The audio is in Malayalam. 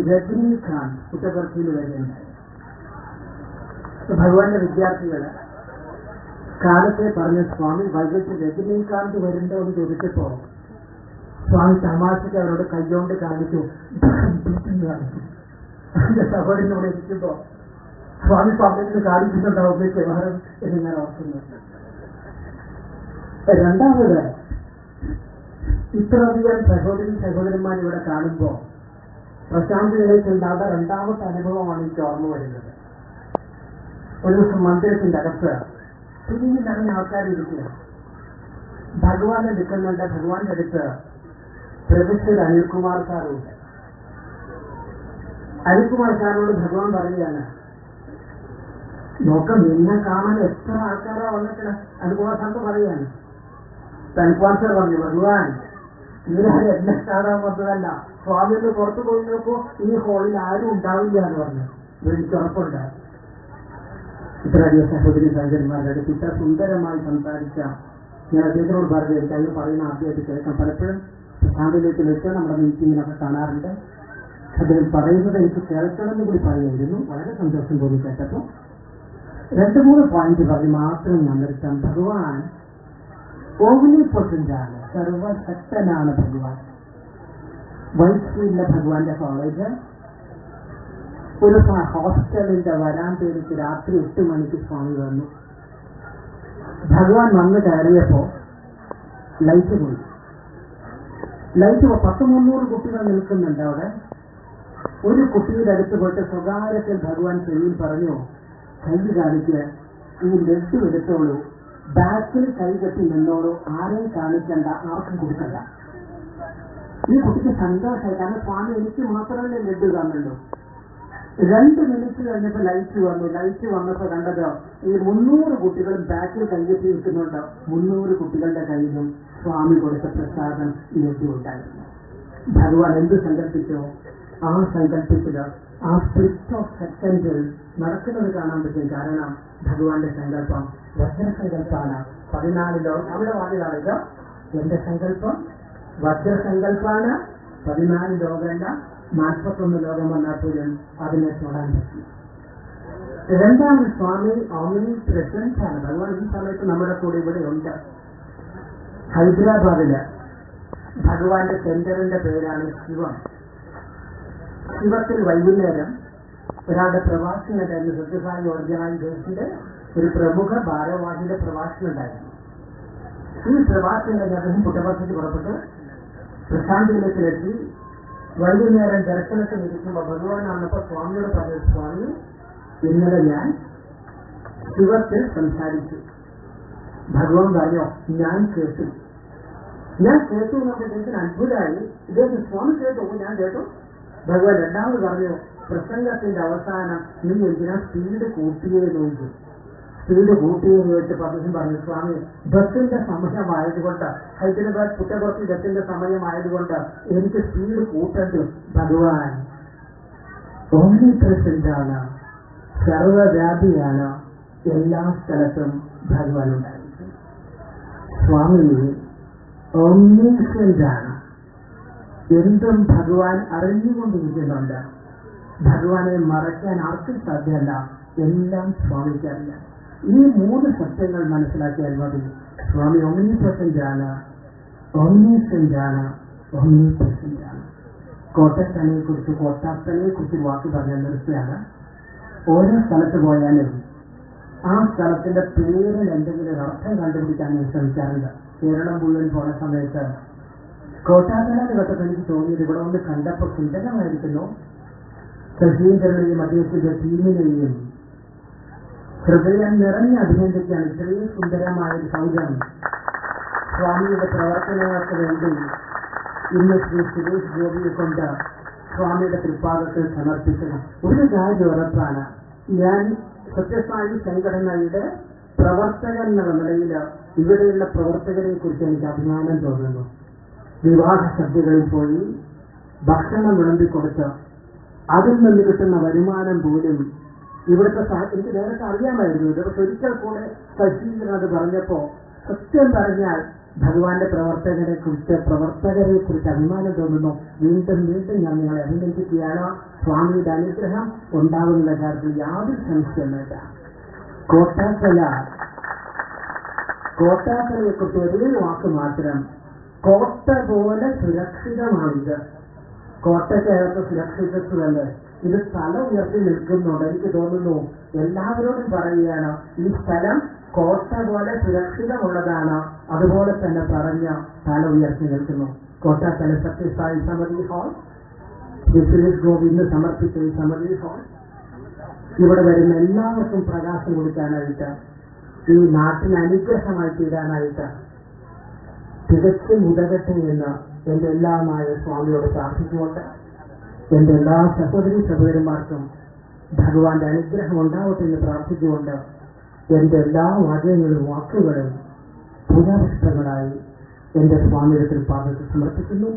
രജനീകാന്ത് പുട്ടപർത്തിയിൽ വരെയുണ്ടായി. ഭഗവാന്റെ വിദ്യാർത്ഥികൾ കാലത്തെ പറഞ്ഞ സ്വാമി വൈകിട്ട് രജനീകാന്ത് വരുന്നുണ്ടോ എന്ന് ചോദിച്ചപ്പോ സ്വാമി തമാശക്ക് അവരോട് കൈകൊണ്ട് കാണിച്ചു. എന്റെ സഹോദരനോട് ഇരിക്കുമ്പോ സ്വാമി പബ്ലിക്കിന് കാണിക്കുന്നുണ്ടാവും വ്യവഹാരം എന്ന് ഞാൻ ഓർക്കുന്നു. രണ്ടാമത്, ഇത്രയധികം സഹോദരന്മാർ ഇവിടെ കാണുമ്പോൾ പ്രശാന്തിയിലേക്ക് ഉണ്ടാകുന്ന രണ്ടാമത്തെ അനുഭവമാണ് എനിക്ക് ഓർമ്മ വരുന്നത്. ഒരു ദിവസം മന്ദിരത്തിന്റെ അകത്ത് തിരിഞ്ഞു നിറഞ്ഞ ആൾക്കാരിരിക്കുക. ഭഗവാൻ എടുക്കുന്നുണ്ട്. ഭഗവാന്റെ അടുത്ത് പ്രൊഫസർ അനിൽകുമാർ സാറുണ്ട്. അനിൽകുമാർ സാറിനോട് ഭഗവാൻ പറയുകയാണ്, നോക്കം നിന്നെ കാണാൻ എത്ര ആൾക്കാരാ വന്നിട്ട്. അനിൽകുമാർ സാറിന് പറയുകയാണ്. അനിൽകുമാർ സാർ പറഞ്ഞു, ഭഗവാൻ ഇവരാരും എന്നെ കാണാൻ വന്നതല്ല, സ്വാമിന്ന് പുറത്തു പോയി നോക്കൂ, ഈ ഹോളിൽ ആരും ഉണ്ടാവില്ല എന്ന് പറഞ്ഞു. എനിക്ക് ഉറപ്പുണ്ട്. ഇത്രയധികം സഹോദരി സഹോദരന്മാരുടെ അടുത്ത് ഇത്ര സുന്ദരമായി സംസാരിച്ച ഞാൻ അദ്ദേഹത്തിനോട് പറഞ്ഞു, എനിക്ക് അതിന് പറയുന്ന ആദ്യമായിട്ട് കേൾക്കാം. പലപ്പോഴും പ്രശാന്തിലേക്ക് വെച്ച് നമ്മുടെ മീറ്റിങ്ങിനൊക്കെ കാണാറുണ്ട്. അദ്ദേഹം പറയുന്നത് എനിക്ക് കേൾക്കണമെന്ന് കൂടി പറയുമായിരുന്നു. വളരെ സന്തോഷം തോന്നി കേട്ടപ്പോൾ. 2-3 പോയിന്റ് പറഞ്ഞ് മാത്രം ഞാൻ നിർത്താം. ഭഗവാൻ ഓംനിപൊട്ടന്റാണ്, സർവശക്തനാണ് ഭഗവാൻ. വൈറ്റ്ഫീൽഡിലെ ഭഗവാന്റെ കോളേജ് ഒരു ഹോസ്റ്റലിന്റെ വരാന്തയിലേക്ക് രാത്രി 8 മണിക്ക് സ്വാമി വന്നു. ഭഗവാൻ വന്ന് കയറിയപ്പോ ലൈറ്റ് പോയി. 100-300 കുട്ടികൾ നിൽക്കുന്നുണ്ട് അവിടെ. ഒരു കുട്ടിയുടെ അടുത്ത് പോയിട്ട് സ്വകാര്യത്തിൽ ഭഗവാൻ ചെവിയിൽ പറഞ്ഞു, കൈ കാണിക്ക്, ഈ ലഡ്ഡു എടുത്തോളൂ, ബാക്കിൽ കൈ കെട്ടി നിന്നോളൂ, ആരെയും കാണിക്കണ്ട, ആർക്കും കൊടുക്കണ്ട. ഈ കുട്ടിക്ക് സന്തോഷമായി. കാരണം സ്വാമി എനിക്ക് മാത്രമല്ലേ ലഡ്ഡു കാണുള്ളൂ. 2 മിനിറ്റ് കഴിഞ്ഞപ്പോൾ ലൈറ്റ് വന്നു. ലൈറ്റ് വന്നപ്പോൾ കണ്ടത് ഈ 300 കുട്ടികളും ബാക്കിൽ കൈകെട്ടി നിൽക്കുന്നുണ്ട്. 300 കുട്ടികളുടെ കയ്യിലും സ്വാമി കൊടുത്ത പ്രസാദം ലഡ്ഡു ഉണ്ടായിരുന്നു. ഭഗവാൻ എന്ത് സങ്കല്പിച്ചോ ആ സങ്കല്പത്തില് ആ സ്പ്ലിറ്റ് ഓഫ് സെക്കൻഡിൽ നടക്കുന്നത് കാണാൻ പറ്റും. കാരണം ഭഗവാന്റെ സങ്കല്പം വജ്രസങ്കല്പാണ്. 14 ലോകം അവിടെ വാദിതാണിത്. എന്റെ സങ്കല്പം വജ്രസങ്കല്പാണ്. 14 ലോകമല്ല, 41 ലോകം വന്നാൽ പോലും അതിനെ തൊടാൻ പറ്റും. രണ്ടാമത് സ്വാമി ഓമിനി പ്രസന്റ് ആണ്. ഭഗവാൻ ഈ സമയത്ത് നമ്മുടെ കൂടെ ഇവിടെ ഉണ്ട്. ഹൈദരാബാദില് ഭഗവാന്റെ സെന്ററിന്റെ പേരാണ് ശിവം. ശിവത്തിൽ വൈകുന്നേരം ഒരാളുടെ പ്രഭാഷണമായിരുന്നു. സത്യസായി ഓർഗനൈസേഷന്റെ ഒരു പ്രമുഖ ഭാരവാഹിയുടെ പ്രഭാഷണം ഉണ്ടായിരുന്നു. ഈ പ്രഭാഷണം അദ്ദേഹം പുട്ടപർത്തിക്ക് പുറപ്പെട്ടു പ്രശാന്തിയിലെത്തി. വൈകുന്നേരം ദർശനത്തിൽ ഇരിക്കുമ്പോൾ ഭഗവാൻ വന്നപ്പോൾ സ്വാമിയോട് പറഞ്ഞു, സ്വാമി ഇന്നലെ ഞാൻ ശിവത്തിൽ സംസാരിച്ചു. ഭഗവാൻ പറഞ്ഞു, ഞാൻ കേട്ടു എന്നൊക്കെ അത്ഭുതമായി. ഇദ്ദേഹം സ്വാമി കേട്ടു, ഞാൻ കേട്ടു. ഭഗവാൻ രണ്ടാമത് പറഞ്ഞു, പ്രസംഗത്തിന്റെ അവസാനം നീ എന്തിനാ സ്പീഡ് കൂട്ടിയേ നോക്കൂ. സ്പീഡ് കൂട്ടിയേ നോക്കിയിട്ട് പലരും പറഞ്ഞു, സ്വാമി ബസ്സിന്റെ സമയമായതുകൊണ്ട്, ഹൈദരാബാദ് പുട്ടപർത്തി ബസ്സിന്റെ സമയമായതുകൊണ്ട് എനിക്ക് സ്പീഡ് കൂട്ടണ്ടു. ഭഗവാൻ ഓംനി പ്രസന്റാണ്, സർവവ്യാപിയാണ്, എല്ലാ സ്ഥലത്തും ഭഗവാൻ ഉണ്ടായിരിക്കും. സ്വാമി ഓംനിസെന്റാണ്, എന്തും ഭഗവാൻ അറിഞ്ഞുകൊണ്ടിരിക്കുന്നുണ്ട്. ഭഗവാനെ മറയ്ക്കാൻ ആർക്കും സാധ്യമല്ല. എല്ലാം സ്വാമിക്കറിയാം. ഈ 3 സത്യങ്ങൾ മനസ്സിലാക്കിയാൽ മതി. സ്വാമി ഓംനിപ്രസന്റാണ്, ഓംനിസെന്റാണ്, ഓംനിപ്രസന്റാണ്. കോട്ടത്തനെ കുറിച്ച് വാക്ക് പറഞ്ഞാൽ നിർത്തുകയാണ്. ഓരോ സ്ഥലത്ത് പോയാലും ആ സ്ഥലത്തിന്റെ പേരിൽ എന്തെങ്കിലും ഒരു അർത്ഥം കണ്ടുപിടിക്കാൻ ഞാൻ ശ്രമിക്കാറുണ്ട്. കേരളം മുഴുവൻ പോണ സമയത്ത് കോട്ടാത്തനെ കേട്ടപ്പോൾ എനിക്ക് തോന്നിയത് ഇവിടെ ഒന്ന് കണ്ടപ്പോൾ സുന്ദരമായിരിക്കുന്നു. ശശീന്ദ്രനെയും അദ്ദേഹത്തിന്റെ ടീമിനെയും ഹൃദയം നിറഞ്ഞ അഭിനന്ദിക്കാൻ ഇത്രയും സുന്ദരമായ ഒരു സൗജന്യം സ്വാമിയുടെ പ്രവർത്തനങ്ങൾക്ക് വേണ്ടി ഇന്ന് ശ്രീ സുരേഷ് ഗോപിയെ കൊണ്ട് സ്വാമിയുടെ തൃപ്പാദത്തിൽ സമർപ്പിച്ചത്. ഒരു കാര്യം ഉറപ്പാണ്, ഞാൻ സത്യസായി സംഘടനയുടെ പ്രവർത്തകൻ എന്ന നിലയിൽ ഇവിടെയുള്ള പ്രവർത്തകരെ കുറിച്ച് എനിക്ക് അഭിമാനം തോന്നുന്നു. വിവാഹ സദ്യകളിൽ പോയി ഭക്ഷണം വിളമ്പിക്കൊടുത്ത് അതിൽ നിന്ന് കിട്ടുന്ന വരുമാനം പോലും ഇവിടുത്തെ എനിക്ക് നേരത്തെ അറിയാമായിരുന്നു ഇത്. പക്ഷെ ഒരിക്കൽ കൂടെ ശശീന്ദ്രൻ അത് പറഞ്ഞപ്പോ സത്യം പറഞ്ഞാൽ ഭഗവാന്റെ പ്രവർത്തകരെ കുറിച്ച് അഭിമാനം തോന്നുന്നു. വീണ്ടും ഞാൻ നിങ്ങളെ അഭിനന്ദിക്കുകയാണ്. സ്വാമിയുടെ അനുഗ്രഹം ഉണ്ടാകുന്ന കാര്യത്തിൽ യാതൊരു സംശയമില്ല. കോട്ടാക്കലയെക്കുറിച്ച് ഒരേ വാക്ക് മാത്രം, കോട്ട പോലെ സുരക്ഷിതമാണിത്. കോട്ടയ്ക്കകത്ത് സുരക്ഷിതത്വമല്ല, ഇത് സ്ഥലം ഉയർത്തി നിൽക്കുന്നുണ്ട്. എനിക്ക് തോന്നുന്നു എല്ലാവരോടും പറയുകയാണ്, ഈ സ്ഥലം കോട്ട പോലെ സുരക്ഷിതമുള്ളതാണ്. അതുപോലെ തന്നെ പറഞ്ഞ സ്ഥലം ഉയർത്തി നിൽക്കുന്നു. കോട്ടാക്കല സത്യസായി സമിതി ഹാൾ, സുരേഷ് ഗോപി സമർപ്പിച്ച ഈ സമിതി ഹാൾ ഇവിടെ വരുന്ന എല്ലാവർക്കും പ്രകാശം കൊടുക്കാനായിട്ട്, ഈ നാട്ടിന് അനുഗ്രഹമായി തീരാനായിട്ട് തികച്ചും ഉതകട്ടെ എന്ന് എന്റെ എല്ലാമായ സ്വാമിയോട് പ്രാർത്ഥിച്ചുകൊണ്ട്, എന്റെ എല്ലാ സഹോദരന്മാർക്കും ഭഗവാന്റെ അനുഗ്രഹം ഉണ്ടാവട്ടെ എന്ന് പ്രാർത്ഥിച്ചുകൊണ്ട്, എന്റെ എല്ലാ വാക്കുകളും പൂജാപുഷ്പങ്ങളായി എന്റെ സ്വാമിയുടെ പാദത്തിൽ സമർപ്പിക്കുന്നു.